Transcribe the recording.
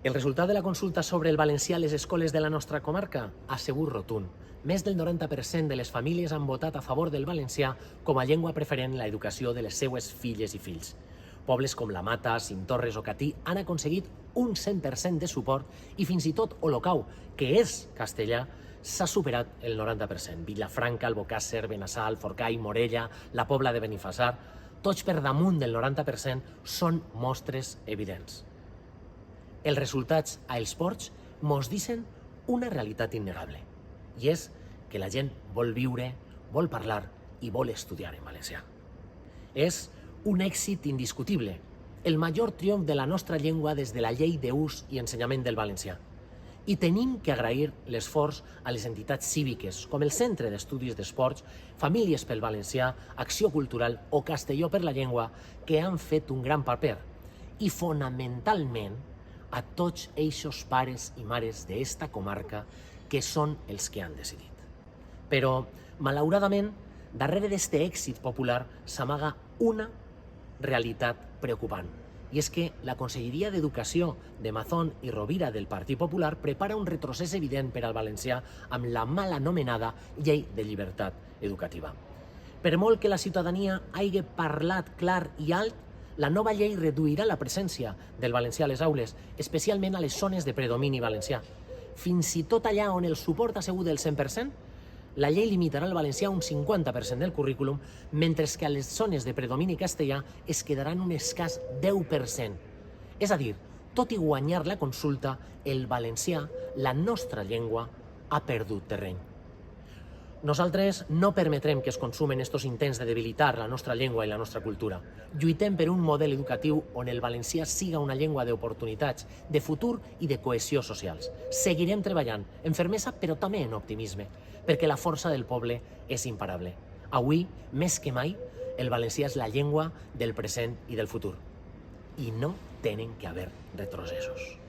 El resultat de la consulta sobre el valencià a les escoles de la nostra comarca ha sigut rotund. Més del 90% de les famílies han votat a favor del valencià com a llengua preferent en l'educació de les seues filles i fills. Pobles com La Mata, Cinctorres o Catí han aconseguit un 100% de suport i fins i tot Olocau, que és castellà, s'ha superat el 90%. Vilafranca, Albocàsser, Benassal, Forcall, Morella, la Pobla de Benifassar, tots per damunt del 90% són mostres evidents. Els resultats a els ports mos dicen una realitat innegable, i és que la gent vol viure, vol parlar i vol estudiar en valencià. És un èxit indiscutible, el major triomf de la nostra llengua des de la llei d'ús i ensenyament del valencià. I tenim que agrair l'esforç a les entitats cíviques, com el Centre d'Estudis d'Esports, Famílies pel Valencià, Acció Cultural o Castelló per la Llengua, que han fet un gran paper. I fonamentalment a tots eixos pares i mares d'esta comarca que són els que han decidit. Però, malauradament, darrere d'este èxit popular s'amaga una realitat preocupant. I és que la Conselleria d'Educació de Mazón i Rovira del Partit Popular prepara un retrocés evident per al valencià amb la mal anomenada Llei de Llibertat Educativa. Per molt que la ciutadania hagi parlat clar i alt, la nova llei reduirà la presència del valencià a les aules, especialment a les zones de predomini valencià. Fins i tot allà on el suport ha sigut del 100%, la llei limitarà el valencià a un 50% del currículum, mentre que a les zones de predomini castellà es quedarà en un escàs 10%. És a dir, tot i guanyar la consulta, el valencià, la nostra llengua, ha perdut terreny. Nosaltres no permetrem que es consumen estos intents de debilitar la nostra llengua i la nostra cultura. Lluitem per un model educatiu on el valencià siga una llengua d'oportunitats, de futur i de cohesió socials. Seguirem treballant en fermesa però també en optimisme, perquè la força del poble és imparable. Avui, més que mai, el valencià és la llengua del present i del futur. I no tenen que haver retrocessos.